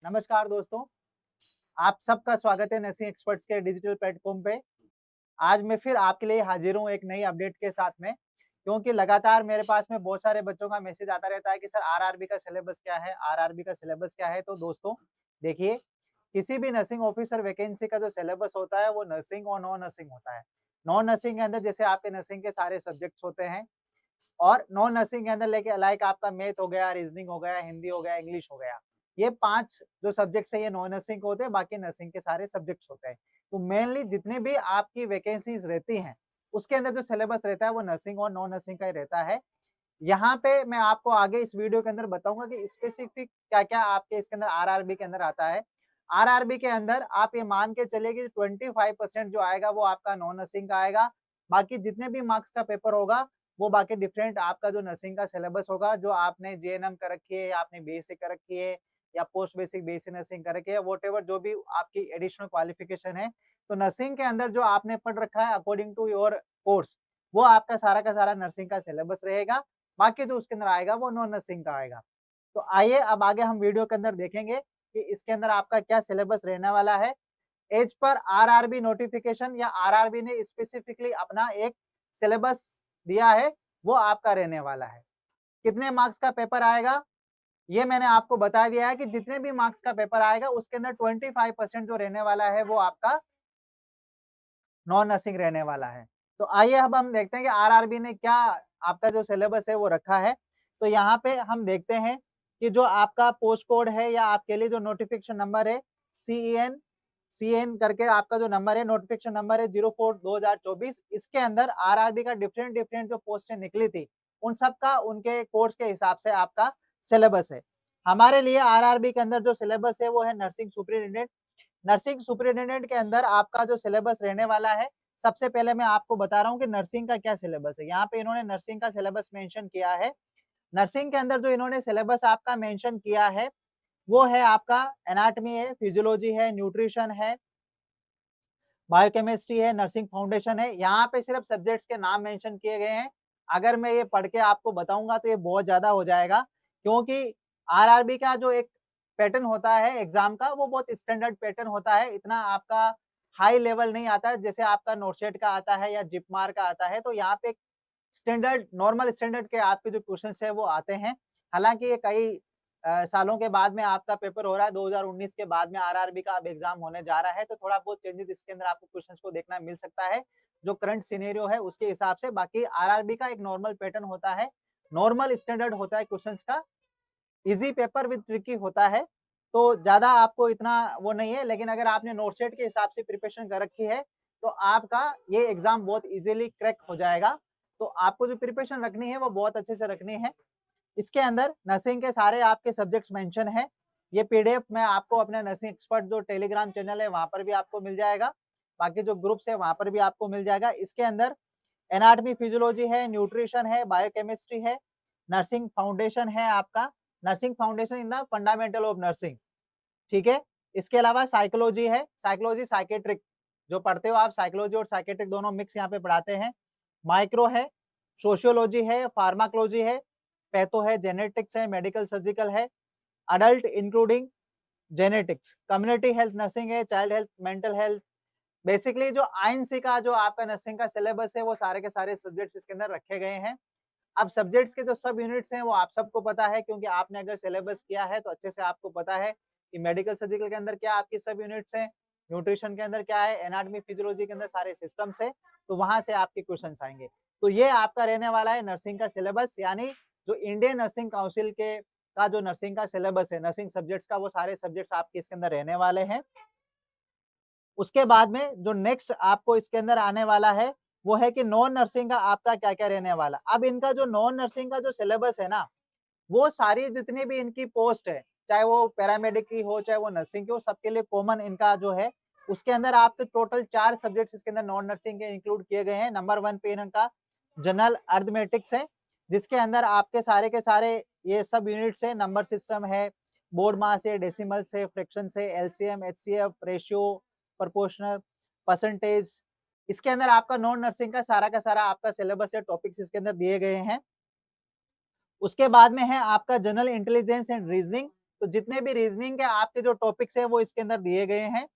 नमस्कार दोस्तों, आप सबका स्वागत है नर्सिंग एक्सपर्ट्स के डिजिटल प्लेटफॉर्म पे। आज मैं फिर आपके लिए हाजिर हूँ एक नई अपडेट के साथ में, क्योंकि लगातार मेरे पास में बहुत सारे बच्चों का मैसेज आता रहता है कि सर आरआरबी का सिलेबस क्या है, आरआरबी का सिलेबस क्या है। तो दोस्तों देखिए, किसी भी नर्सिंग ऑफिसर वैकेंसी का जो सिलेबस होता है वो नर्सिंग और नॉन नर्सिंग होता है। नॉन नर्सिंग के अंदर जैसे आपके नर्सिंग के सारे सब्जेक्ट्स होते हैं, और नॉन नर्सिंग के अंदर लेके लाइक आपका मैथ हो गया, रीजनिंग हो गया, हिंदी हो गया, इंग्लिश हो गया। ये 5 जो सब्जेक्ट्स है ये नॉन नर्सिंग के होते हैं, बाकी नर्सिंग के सारे सब्जेक्ट्स होते हैं। तो मेनली जितने भी आपकी वैकेंसीज रहती हैं, उसके अंदर जो सिलेबस रहता है वो नर्सिंग और नॉन नर्सिंग का ही रहता है। यहाँ पे मैं आपको आगे इस वीडियो के अंदर बताऊंगा कि स्पेसिफिक क्या-क्या आपके इसके अंदर आरआरबी के अंदर आता है। आरआरबी के अंदर आप ये मान के चलिए कि 25% जो आएगा वो आपका नॉन नर्सिंग का आएगा। बाकी जितने भी मार्क्स का पेपर होगा वो बाकी डिफरेंट आपका जो नर्सिंग का सिलेबस होगा, जो आपने जेएनएम कर रखी है या आपने बीएससी कर रखी है या पोस्ट बेसिक बीएससी नर्सिंग कर रखी है, व्हाटएवर जो भी आपकी एडिशनल क्वालिफिकेशन है, तो नर्सिंग के अंदर जो आपने पढ़ रखा है अकॉर्डिंग टू योर कोर्स, वो आपका सारा का सारा नर्सिंग का सिलेबस रहेगा। बाकी जो उसके अंदर आएगा वो नॉन नर्सिंग का आएगा। तो आइए अब आगे हम वीडियो के अंदर देखेंगे कि इसके अंदर आपका क्या सिलेबस रहने वाला है। एज पर आरआरबी नोटिफिकेशन या आरआरबी ने स्पेसिफिकली अपना एक सिलेबस दिया है, वो आपका रहने वाला है। कितने मार्क्स का पेपर आएगा, ये मैंने आपको बता दिया है कि जितने भी मार्क्स का पेपर आएगा उसके अंदर 25% जो रहने वाला है वो आपका नॉन नर्सिंग रहने वाला है। तो आइए अब हम देखते हैं कि आरआरबी ने क्या आपका जो सिलेबस है वो रखा है। तो यहाँ पे हम देखते हैं कि जो आपका पोस्ट कोड है या आपके लिए जो नोटिफिकेशन नंबर है सीएन करके आपका जो नंबर है, नोटिफिकेशन नंबर है 04/2024, इसके अंदर आरआरबी का डिफरेंट जो पोस्टें निकली थी उन सब का उनके कोर्स के हिसाब से आपका सिलेबस है। हमारे लिए आरआरबी के अंदर जो सिलेबस है वो है नर्सिंग सुपरिटेंडेंट। नर्सिंग सुपरिटेंडेंट के अंदर आपका जो सिलेबस रहने वाला है, सबसे पहले मैं आपको बता रहा हूँ कि नर्सिंग का क्या सिलेबस है। यहाँ पे इन्होंने नर्सिंग का सिलेबस मेंशन किया है। नर्सिंग के अंदर जो इन्होंने सिलेबस आपका मेंशन किया है वो है आपका एनाटॉमी है, फिजियोलॉजी है, न्यूट्रिशन है, बायोकेमिस्ट्री है, नर्सिंग फाउंडेशन है। यहाँ पे सिर्फ सब्जेक्ट्स के नाम मेंशन किए गए हैं। अगर मैं ये पढ़ के आपको बताऊंगा तो ये बहुत ज्यादा हो जाएगा, क्योंकि आरआरबी का जो एक पैटर्न होता है एग्जाम का वो बहुत स्टैंडर्ड पैटर्न होता है। इतना आपका हाई लेवल नहीं आता है जैसे आपका नोटसेट का आता है या जिपमार का आता है। तो यहाँ पे स्टैंडर्ड नॉर्मल स्टैंडर्ड के आपके जो क्वेश्चंस है वो आते हैं। हालांकि ये कई सालों के बाद में आपका पेपर हो रहा है, 2019 के बाद में आरआरबी का अब एग्जाम होने जा रहा है, तो थोड़ा बहुत चेंजेस इसके अंदर आपको क्वेश्चंस को देखना मिल सकता है जो करंट सिनेरियो है उसके हिसाब से। बाकी आरआरबी का एक नॉर्मल पैटर्न होता है, नॉर्मल स्टैंडर्ड होता है क्वेश्चंस का, इजी पेपर विद ट्रिकी होता है। तो ज्यादा आपको इतना वो नहीं है, लेकिन अगर आपने नोटसेट के हिसाब से प्रिपरेशन कर रखी है तो आपका ये एग्जाम बहुत इजीली क्रैक हो जाएगा। तो आपको जो प्रिपरेशन रखनी है वो बहुत अच्छे से रखनी है। इसके अंदर नर्सिंग के सारे आपके सब्जेक्ट्स मेंशन है। ये पीडीएफ में आपको अपने नर्सिंग एक्सपर्ट जो टेलीग्राम चैनल है वहां पर भी आपको मिल जाएगा, बाकी जो ग्रुप्स है वहां पर भी आपको मिल जाएगा। इसके अंदर एनाटॉमी फिजियोलॉजी है, न्यूट्रिशन है, बायोकेमिस्ट्री है, नर्सिंग फाउंडेशन है आपका, nursing foundation in the fundamental of nursing, ठीक है। इसके अलावा साइकोलॉजी है, साइकोलॉजी साइकेट्रिक जो पढ़ते हो आप, साइकोलॉजी और साइकेट्रिक दोनों मिक्स यहाँ पे पढ़ाते हैं। माइक्रो है, सोशियोलॉजी है, फार्माकोलॉजी है, पैथो है, जेनेटिक्स है, मेडिकल सर्जिकल है, adult including genetics, community health nursing है, child health, mental health. Basically जो आईएनसी का जो आपका नर्सिंग का सिलेबस है वो सारे के सारे सब्जेक्ट्स इसके अंदर रखे गए हैं। अब सब्जेक्ट्स के जो सब यूनिट्स हैं वो आप सबको पता है, क्योंकि आपने अगर सिलेबस किया है तो अच्छे से आपको पता है कि मेडिकल सर्जिकल के अंदर क्या आपकी सब यूनिट्स हैं, न्यूट्रिशन के अंदर क्या है, एनाटॉमी फिजियोलॉजी के अंदर सारे सिस्टम्स है, तो वहां से आपके क्वेश्चंस आएंगे। तो ये आपका रहने वाला है नर्सिंग का सिलेबस, यानी जो इंडियन नर्सिंग काउंसिल के का जो नर्सिंग का सिलेबस है नर्सिंग सब्जेक्ट्स का, वो सारे सब्जेक्ट्स आपके इसके अंदर रहने वाले हैं। उसके बाद में जो नेक्स्ट आपको इसके अंदर आने वाला है वो है कि नॉन नर्सिंग का आपका क्या क्या रहने वाला। अब इनका जो नॉन नर्सिंग का जो सिलेबस है ना, वो सारी जितनी भी इनकी पोस्ट है, चाहे वो पैरामेडिक की हो चाहे वो नर्सिंग की हो, सबके लिए कॉमन इनका जो है, उसके अंदर आपके टोटल 4 सब्जेक्ट्स इसके अंदर नॉन नर्सिंग के इंक्लूड किए गए हैं। नंबर 1 पे इनका जनरल अरिथमेटिक्स है, जिसके अंदर आपके सारे के सारे ये सब यूनिट्स है, नंबर सिस्टम है, बोर्ड मास है, डेसिमल्स है, फ्रैक्शंस है, LCM, HCF, ratio, proportional, percentage. इसके अंदर आपका नॉन नर्सिंग का सारा आपका सिलेबस है, टॉपिक्स इसके अंदर दिए गए हैं। उसके बाद में है आपका जनरल इंटेलिजेंस एंड रीजनिंग, तो जितने भी रीजनिंग के आपके जो टॉपिक्स है वो इसके अंदर दिए गए हैं,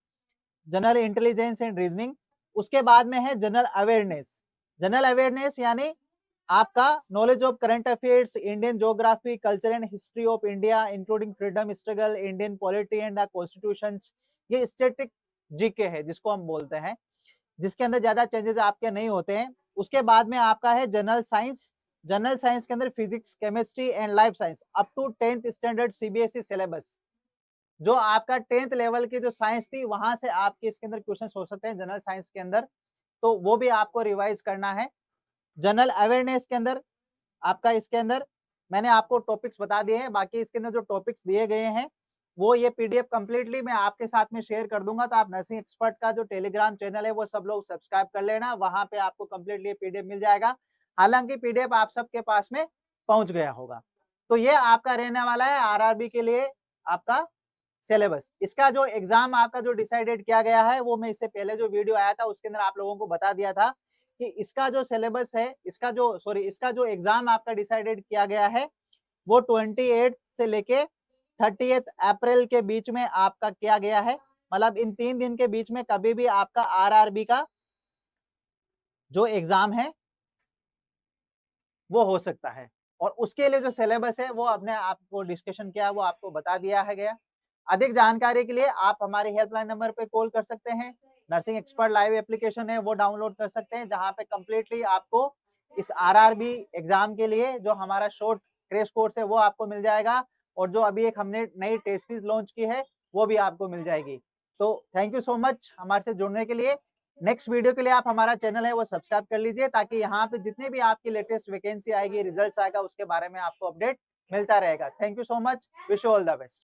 जनरल इंटेलिजेंस एंड रीजनिंग। उसके बाद में है जनरल अवेयरनेस। जनरल अवेयरनेस यानी आपका knowledge of current affairs, Indian geography, culture and history of India including freedom struggle, Indian polity and the constitutions. ये स्टैटिक जीके है जिसको हम बोलते हैं, जिसके अंदर ज्यादा चेंजेस आपके नहीं होते हैं। उसके बाद में आपका है जनरल साइंस। जनरल साइंस के अंदर physics, chemistry and life science up to 10th standard CBSE syllabus. जो आपका 10th लेवल की जो साइंस थी वहां से आपके इसके अंदर क्वेश्चन हो सकते हैं जनरल साइंस के अंदर, तो वो भी आपको रिवाइज करना है। जनरल अवेयरनेस के अंदर आपका इसके अंदर मैंने आपको टॉपिक्स बता दिए हैं, बाकी इसके अंदर जो टॉपिक्स दिए गए हैं वो ये पीडीएफ कंप्लीटली मैं आपके साथ में शेयर कर दूंगा। तो आप नर्सिंग एक्सपर्ट का जो टेलीग्राम चैनल है वो सब लोग सब्सक्राइब कर लेना, वहां पे आपको कंप्लीटली पीडीएफ मिल जाएगा। हालांकि पीडीएफ आप सबके पास में पहुंच गया होगा। तो ये आपका रहने वाला है आरआरबी के लिए आपका सिलेबस। इसका जो एग्जाम आपका जो डिसाइडेड किया गया है वो मैं इससे पहले जो वीडियो आया था उसके अंदर आप लोगों को बता दिया था कि इसका जो सिलेबस है, इसका जो एग्जाम आपका डिसाइडेड किया गया है वो 28 से लेके 30 अप्रैल के बीच में आपका किया गया है। मतलब इन 3 दिन के बीच में कभी भी आपका आरआरबी का जो एग्जाम है वो हो सकता है। और उसके लिए जो सिलेबस है वो अपने आपको डिस्कशन किया, वो आपको बता दिया है गया। अधिक जानकारी के लिए आप हमारे हेल्पलाइन नंबर पे कॉल कर सकते हैं। नर्सिंग एक्सपर्ट लाइव एप्लीकेशन है वो डाउनलोड कर सकते हैं, जहां पे कंप्लीटली आपको इस आरआरबी एग्जाम के लिए जो हमारा शॉर्ट क्रैश कोर्स है वो आपको मिल जाएगा, और जो अभी एक हमने नई टेस्ट सीरीज लॉन्च की है वो भी आपको मिल जाएगी। तो थैंक यू सो मच हमारे से जुड़ने के लिए। नेक्स्ट वीडियो के लिए आप हमारा चैनल है वो सब्सक्राइब कर लीजिए, ताकि यहाँ पे जितने भी आपकी लेटेस्ट वैकेंसी आएगी, रिजल्ट्स आएगा, उसके बारे में आपको अपडेट मिलता रहेगा। Thank you so much, wish you all the best.